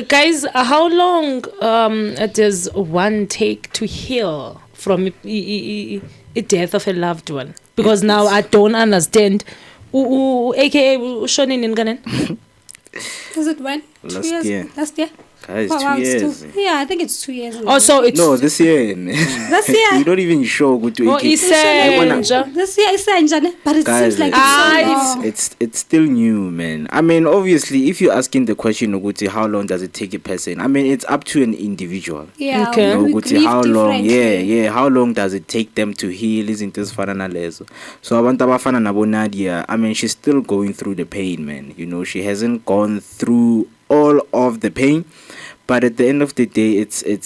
Guys, how long does one take to heal from a death of a loved one? Because now I don't understand. AKA Shonin in Ghana. Was it when? Last year. Last year? Guys, 2 years. Yeah, I think it's 2 years. Oh, so it's this year. This year. You're not even sure what to This year is Sanjana, but it guys, seems like it's still new, man. I mean, obviously, if you're asking the question, Uguti, how long does it take a person? I mean, it's up to an individual. Yeah. Okay. Uguti, how long? Yeah. How long does it take them to heal? Isn't this fananalezo? So Abantaba Nabo Nadia, I mean, she's still going through the pain, man. She hasn't gone through all of the pain. But at the end of the day, it's it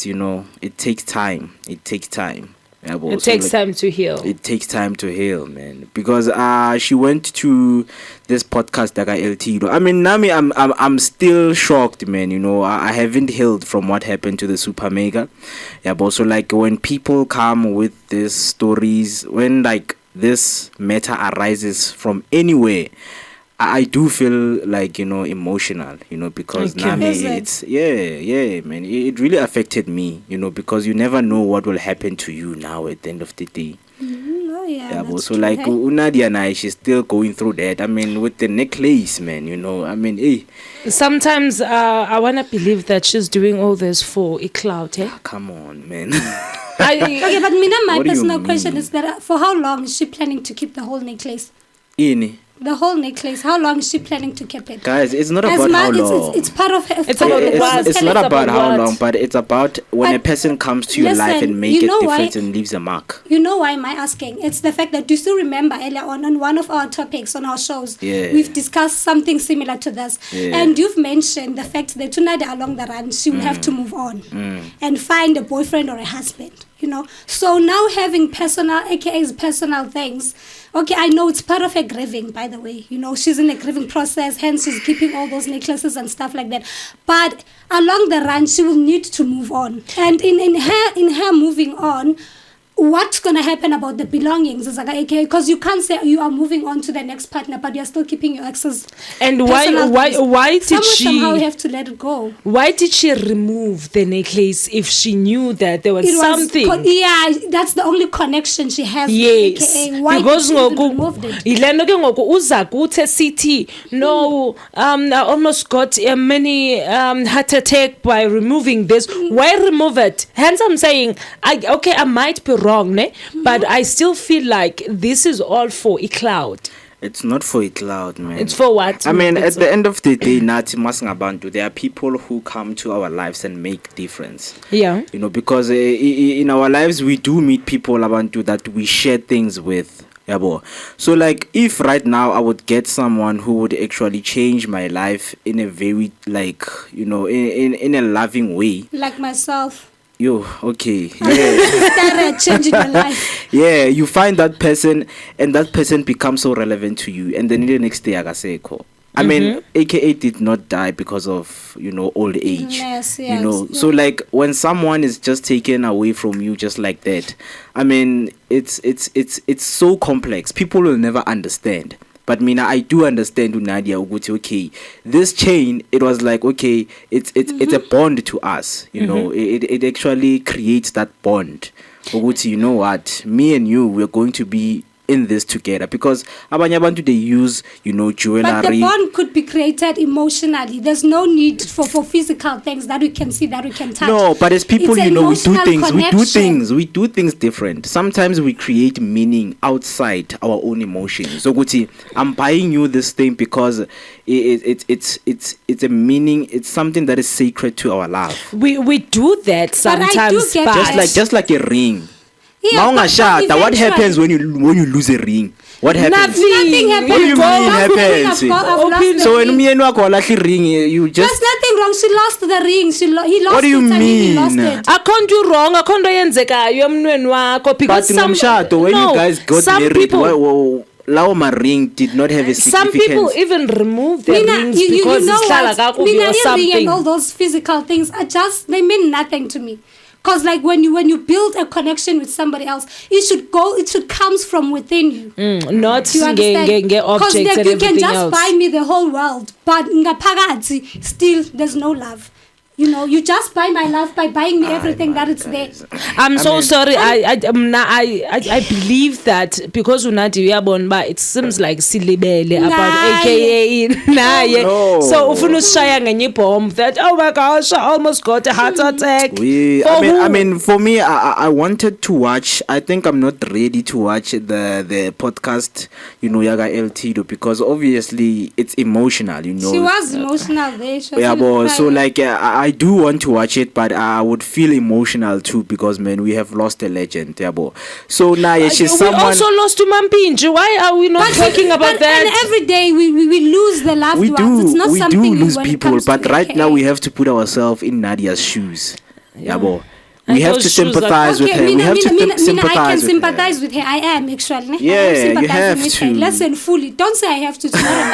takes time. It takes time. It takes time to heal. It takes time to heal, man. Because she went to this podcast that I LT. I mean, Nami, I'm still shocked, man. I haven't healed from what happened to the Super Mega. Yeah, but also like when people come with these stories, when like this matter arises from anywhere, I do feel like, emotional, because Nami, it's, man, it really affected me, because you never know what will happen to you now at the end of the day. But so like Nadia Nakai, she's still going through that. I mean, with the necklace, man, I mean, hey. Sometimes I want to believe that she's doing all this for a clout, eh? Come on, man. Okay, but Mina, my personal question is that for how long is she planning to keep the whole necklace? The whole necklace, how long is she planning to keep it? Guys, it's not about how long. It's part of her. It's not about how long, but it's about when a person comes to your life and make a difference and leaves a mark. You know why am I asking? It's the fact that, do you still remember earlier on one of our topics on our shows, we've discussed something similar to this. And you've mentioned the fact that tonight along the run, she will have to move on and find a boyfriend or a husband. So now having personal, AKA's personal things. Okay, I know it's part of her grieving, by the way. She's in a grieving process, hence she's keeping all those necklaces and stuff like that. But along the run, she will need to move on. And in her moving on, what's going to happen about the belongings? It's like, okay, because you can't say you are moving on to the next partner, but you're still keeping your ex's. And why did she somehow have to let it go? Why did she remove the necklace if she knew that there was something? That's the only connection she has. Yes, with AKA. Why did she remove it? No, I almost got a mini heart attack by removing this. Why remove it? Hence, I'm saying, I might be wrong, but I still feel like this is all for a cloud. It's not for a cloud, man. It's for what? I mean, at the end of the day, there are people who come to our lives and make difference. Yeah. Because in our lives, we do meet people Abantu that we share things with. So like if right now I would get someone who would actually change my life in a very in a loving way. Like myself. Okay. Yeah. Started changing your life. Yeah, you find that person and that person becomes so relevant to you, and then the next day I mean, AKA did not die because of old age. Yes. So like when someone is just taken away from you just like that, I mean, it's so complex. People will never understand. But Mina, I do understand Nadia Uguti. Okay, this chain, it was like, okay, it's a bond to us. It actually creates that bond. Uguti, you know what? Me and you, we're going to be in this together, because abanye abantu they use jewelry. But the bond could be created emotionally. There's no need for physical things that we can see, that we can touch. No, but as people, we do things different. Sometimes we create meaning outside our own emotions. So Guti, I'm buying you this thing because it's a meaning. It's something that is sacred to our love. We do that sometimes, just like a ring. Yeah, what happens when you lose a ring? What happens? Nothing happens. What do you mean happens? So when me and you ring, you just. There's nothing wrong. She lost the ring. He lost. What do you mean? He lost it. I can't do wrong. I can't do anything. Because when you guys got married, Laoma ring did not have a significance. Some people even remove their rings because it's like ring and all those physical things are they mean nothing to me. Because like when you build a connection with somebody else, it should comes from within you. Not Do you understand? get objects like, and you everything can just else. buy me the whole world, but ngaphakathi still there's no love. You know, you just buy my love by buying me everything that it's there. I'm so sorry. I believe that because unadi uyabona it seems like silibele about AKA naye. No. So ufuna ushaya ngenye bomb that oh my gosh, I almost got a heart attack. I mean, for me, I wanted to watch. I think I'm not ready to watch the podcast, you know, Yaga LT, because obviously it's emotional, you know. She was emotional there. So like I do want to watch it, but I would feel emotional too because man, we have lost a legend, yabo. So now she's someone. We also lost to Mampinji. Why are we not talking about that? And every day we lose the loved ones. It's not we something do lose when it people, comes to but right AKA. now we have to put ourselves in Nadia's shoes, yabo. And We have those to shoes are- sympathize with her. We have to sympathize I can with her. sympathize with her. I am actually. Yeah, you have with to. Her. Listen, fully. Don't say I have to tomorrow.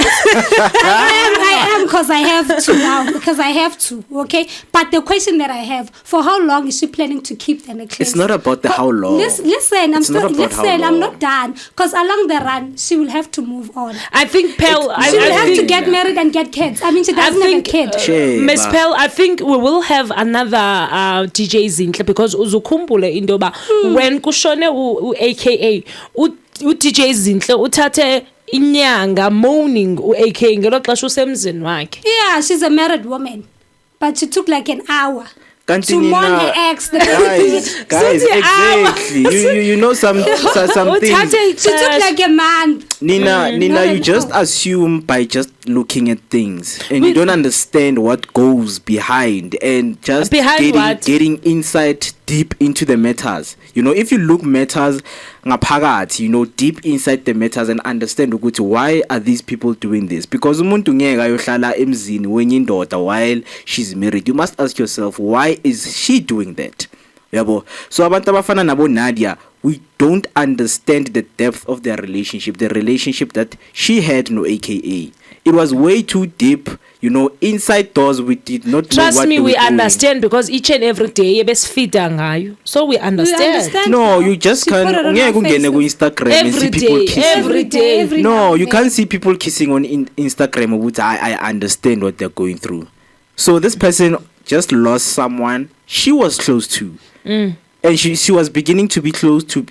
I am because I have to now. Because I have to. Okay. But the question that I have: for how long is she planning to keep the necklace? It's not about the how long. Listen, It's not about how I'm long. not done. Because along the run, she will have to move on. I think Pearl. She will I have to think, get married and get kids. I mean, she I doesn't have a think kid. Miss Pearl, I think we will have another DJ Zinhle because uzukhumbule indoba when kushone AKA DJ Zinhle uthathe inyanga moaning AKA ngelo xesha usemzini wakhe. Yeah, she's a married woman, but she took like an hour to Nina, mourn her ex. guys, exactly. You know some things. She took like a month. Nina, you just assume by just looking at things, and you don't understand what goes behind, and just getting insight deep into the matters. You know, if you look matters ngaphakathi, you know, deep inside the matters and understand ukuthi why are these people doing this? Because umuntu ngeke ayohlala emzini wenye indoda while she's married. You must ask yourself, why is she doing that? Yabo. So abantu abafana nabo Nadia, we don't understand the depth of their relationship, the relationship that she had no AKA. It was way too deep, you know, inside doors we did not know what Trust me, they were we doing. understand because each and every day besfida ngayo. So we understand. No, you just She can't. put it on Ngeke her ungene ku Instagram and see Every people day, kissing. every day. every No, now you and can't then. see people kissing on Instagram, which I understand what they're going through. So this person just lost someone she was close to, and she was beginning to be close to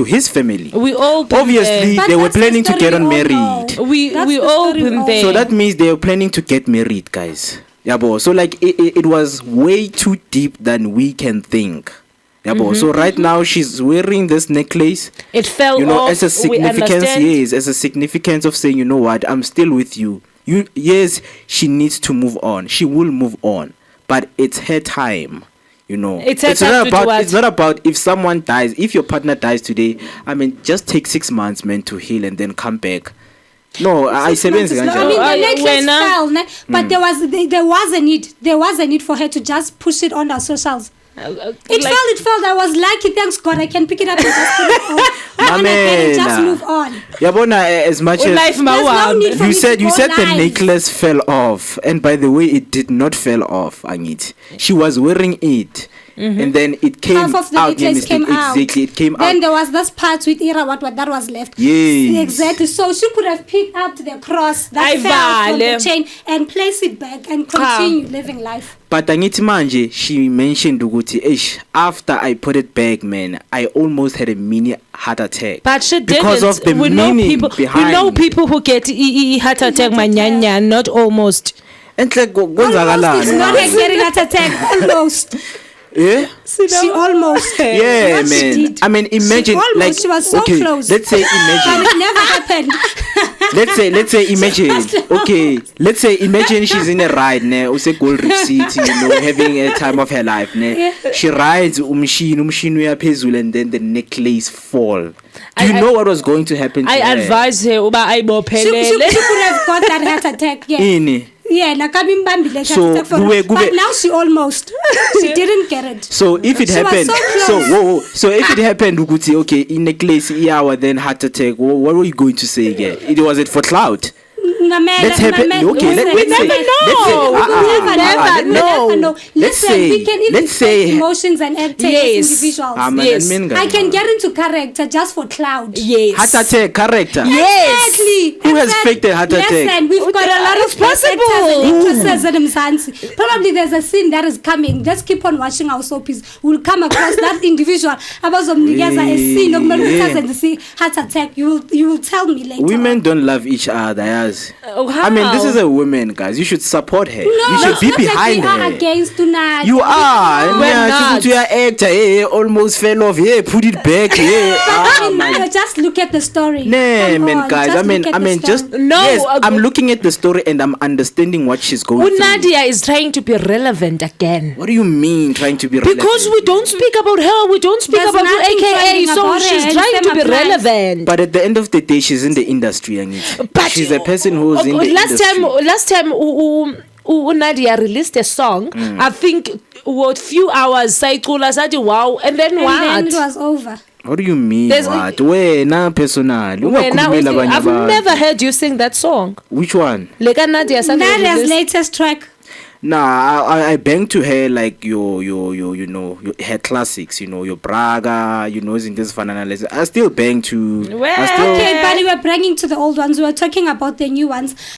his family. We all been Obviously, But they were that's the planning to story get we on all married. know. We That's the all story we been all there. So that means they were planning to get married, guys. Yabo. So like it was way too deep than we can think. Yabo. So right now she's wearing this necklace. It fell You know, off. as a We significance, understand. yes, as a significance of saying, you know what, I'm still with you. Yes, she needs to move on. She will move on, but it's her time. You know, It's her time not to do about. what? It's not about if someone dies. If your partner dies today, I mean, just take 6 months, man, to heal and then come back. No, I say I mean, the necklace fell, ne? But there was a need. There was a need for her to just push it on our socials. It fell. I was lucky. Thanks God, I can pick it up and just put it on. And just move on. Yabona, as much as Life There's no need for you me said, to you go said the live. necklace fell off, and by the way, it did not fall off. Angit, she was wearing it, and then it came Half of the out. necklace came out. Exactly, it came Then out. there was this part with Ira, what that was left. Yes. Exactly. So she could have picked up the cross that fell from the chain and place it back and continue living life. But angithi manje, she mentioned ukuthi, after I put it back, man, I almost had a mini heart attack. But she didn't. Because of the we know meaning people. behind. We know people who get heart attack manyanya, not almost. And like, Almost, it's not like getting heart attack. Almost. yeah. She almost. Yeah, What she man. did. I mean, imagine, She almost, like, she was so okay, close. let's say, But imagine. it never happened. let's say imagine, okay, let's say imagine she's in a ride ne, use Gold Reef City, you know, having a time of her life ne. She rides umshini uyaphezulu, and then the necklace fall. Do you know what was going to happen to her? I advise her uba She ayibophelele. could have got that heart attack. Yeah. Ini. Yeah, nakabimbambile So, heart attack for kube- but now she almost. She didn't get it. So if it She was happened, so close. so if it happened, ukuthi, okay, in necklace, iawa, then heart attack, what were you going to say again? Was it for clout? Let's happen. Okay, we never know. Never know. Listen, we can even let's say fake emotions and act as individuals. Yes. I can get into character just for cloud. Yes. Heart attack character. Yes. Exactly. Who has faked a heart attack? Listen, we've got a lot of It's possible. actors and actresses in Mzansi. Probably there's a scene that is coming. Just keep on watching our soapies. We'll come across that individual. Abazomnikeza a scene of and see heart attack. You will tell me later. Women don't love each other, yes. How? I mean, this is a woman, guys. You should support her. No, you should be behind we are her. against tonight. You are. We're Yeah, not. you actor. Hey, almost fell off. Yeah, put it back. Yeah. Just look at the story. Nah, Come man, on, guys. just I mean, look at the story. just No, yes. I'm looking at the story and I'm understanding what she's going through. Nadia is trying to be relevant again. What do you mean trying to be relevant? Because we don't speak about her, we don't speak There's about her, nothing aka, trending so about she's her, trying and to same be applies. relevant. But at the end of the day, she's in the industry, Angit. But She's a person who's in the last industry. time Nadia released a song, I think what few hours Saikula said wow, and then And what? then it was over. What do you mean? There's- What? Wena personally. I've never heard you sing that song. Which one? Like Nadia sang Nadia's latest track. Nah, I bang to her like your her classics, your Braga, in this fan analysis. I still bang to. Well, I still, Okay, but we were bringing to the old ones. We were talking about the new ones.